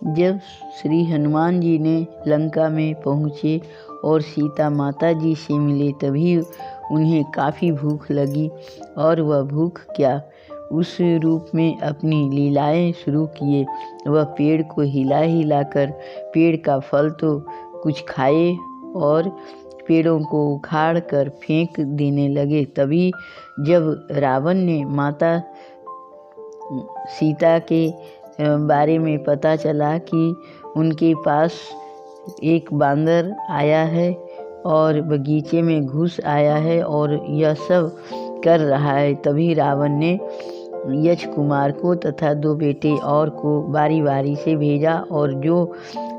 जब श्री हनुमान जी ने लंका में पहुँचे और सीता माता जी से मिले तभी उन्हें काफ़ी भूख लगी और वह भूख क्या उस रूप में अपनी लीलाएं शुरू किए। वह पेड़ को हिला हिलाकर पेड़ का फल तो कुछ खाए और पेड़ों को उखाड़ कर फेंक देने लगे। तभी जब रावण ने माता सीता के बारे में पता चला कि उनके पास एक बांदर आया है और बगीचे में घुस आया है और यह सब कर रहा है, तभी रावण ने यक्ष कुमार को तथा 2 बेटे और को बारी बारी से भेजा और जो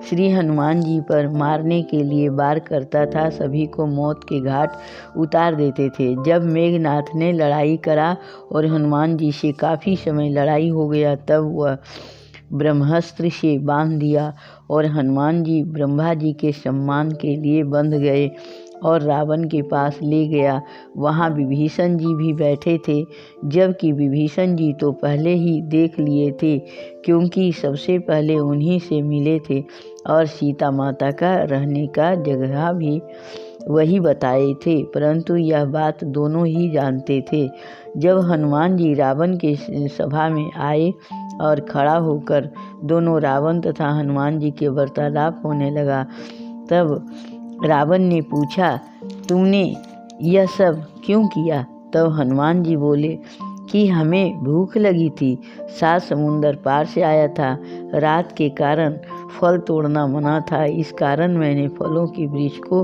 श्री हनुमान जी पर मारने के लिए वार करता था सभी को मौत के घाट उतार देते थे। जब मेघनाथ ने लड़ाई करा और हनुमान जी से काफ़ी समय लड़ाई हो गया तब वह ब्रह्मास्त्र से बांध दिया और हनुमान जी ब्रह्मा जी के सम्मान के लिए बंध गए और रावण के पास ले गया। वहाँ विभीषण जी भी बैठे थे, जबकि विभीषण जी तो पहले ही देख लिए थे क्योंकि सबसे पहले उन्हीं से मिले थे और सीता माता का रहने का जगह भी वही बताए थे, परंतु यह बात दोनों ही जानते थे। जब हनुमान जी रावण के सभा में आए और खड़ा होकर दोनों रावण तथा हनुमान जी के वार्तालाप होने लगा, तब रावण ने पूछा, तुमने यह सब क्यों किया? तब हनुमान जी बोले कि हमें भूख लगी थी, 7 समुंदर पार से आया था, रात के कारण फल तोड़ना मना था, इस कारण मैंने फलों के वृक्ष को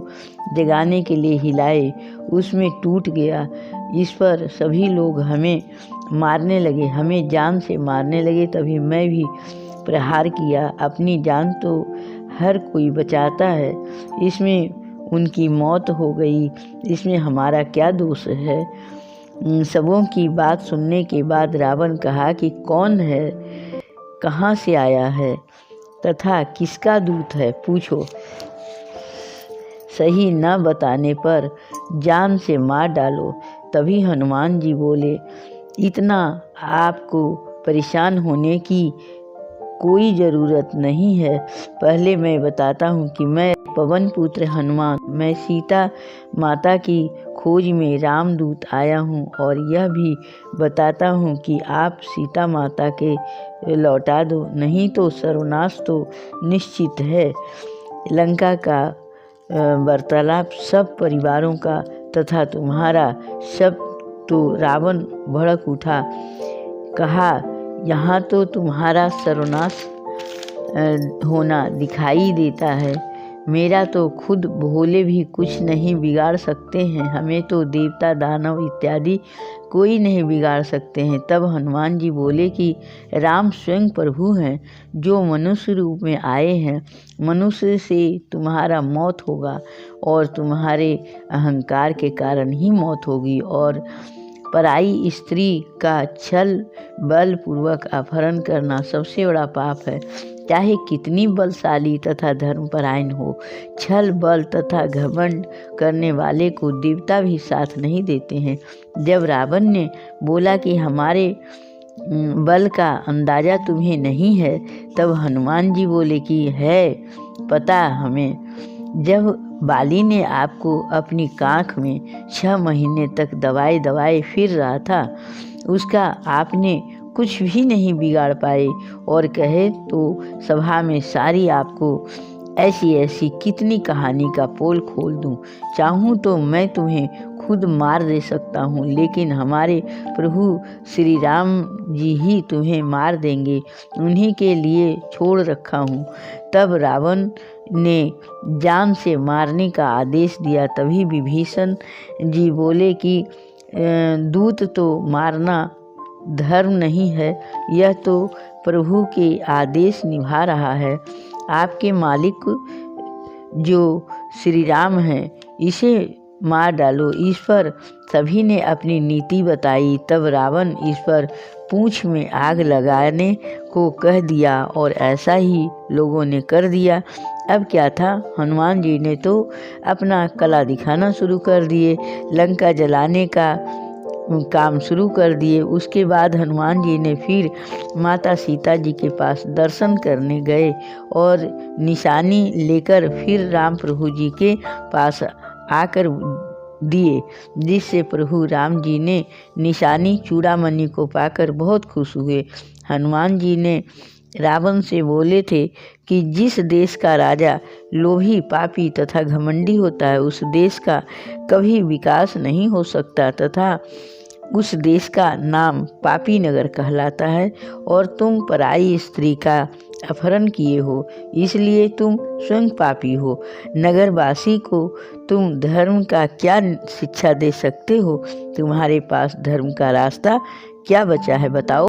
जगाने के लिए हिलाए, उसमें टूट गया। इस पर सभी लोग हमें मारने लगे, हमें जान से मारने लगे, तभी मैं भी प्रहार किया। अपनी जान तो हर कोई बचाता है, इसमें उनकी मौत हो गई, इसमें हमारा क्या दोष है? सबों की बात सुनने के बाद रावण कहा कि कौन है, कहाँ से आया है तथा किसका दूत है, पूछो। सही न बताने पर जान से मार डालो। तभी हनुमान जी बोले, इतना आपको परेशान होने की कोई ज़रूरत नहीं है। पहले मैं बताता हूँ कि मैं पवन पुत्र हनुमान, मैं सीता माता की खोज में रामदूत आया हूँ और यह भी बताता हूँ कि आप सीता माता के लौटा दो, नहीं तो सर्वनाश तो निश्चित है। लंका का वार्तालाप सब परिवारों का तथा तुम्हारा सब तो रावण भड़क उठा, कहा यहाँ तो तुम्हारा सर्वनाश होना दिखाई देता है, मेरा तो खुद भोले भी कुछ नहीं बिगाड़ सकते हैं, हमें तो देवता दानव इत्यादि कोई नहीं बिगाड़ सकते हैं। तब हनुमान जी बोले कि राम स्वयं प्रभु हैं जो मनुष्य रूप में आए हैं, मनुष्य से तुम्हारा मौत होगा और तुम्हारे अहंकार के कारण ही मौत होगी और पराई स्त्री का छल बलपूर्वक अपहरण करना सबसे बड़ा पाप है। चाहे कितनी बलशाली तथा धर्मपरायण हो, छल बल तथा घमंड करने वाले को देवता भी साथ नहीं देते हैं। जब रावण ने बोला कि हमारे बल का अंदाज़ा तुम्हें नहीं है, तब हनुमान जी बोले कि है पता हमें। जब बाली ने आपको अपनी कांख में 6 महीने तक दबाए दबाए फिर रहा था, उसका आपने कुछ भी नहीं बिगाड़ पाए और कहे तो सभा में सारी आपको ऐसी ऐसी कितनी कहानी का पोल खोल दूं। चाहूँ तो मैं तुम्हें खुद मार दे सकता हूँ, लेकिन हमारे प्रभु श्री राम जी ही तुम्हें मार देंगे, उन्हीं के लिए छोड़ रखा हूँ। तब रावण ने जान से मारने का आदेश दिया। तभी विभीषण जी बोले कि दूत तो मारना धर्म नहीं है, यह तो प्रभु के आदेश निभा रहा है। आपके मालिक जो श्री राम हैं, इसे मार डालो। इस पर सभी ने अपनी नीति बताई। तब रावण इस पर पूंछ में आग लगाने को कह दिया और ऐसा ही लोगों ने कर दिया। अब क्या था, हनुमान जी ने तो अपना कला दिखाना शुरू कर दिए। लंका जलाने का काम शुरू कर दिए। उसके बाद हनुमान जी ने फिर माता सीता जी के पास दर्शन करने गए और निशानी लेकर फिर राम प्रभु जी के पास आकर दिए, जिससे प्रभु राम जी ने निशानी चूड़ामणि को पाकर बहुत खुश हुए। हनुमान जी ने रावण से बोले थे कि जिस देश का राजा लोभी, पापी तथा घमंडी होता है उस देश का कभी विकास नहीं हो सकता तथा उस देश का नाम पापी नगर कहलाता है। और तुम पराई स्त्री का अपहरण किए हो, इसलिए तुम स्वयं पापी हो। नगरवासी को तुम धर्म का क्या शिक्षा दे सकते हो? तुम्हारे पास धर्म का रास्ता क्या बचा है, बताओ।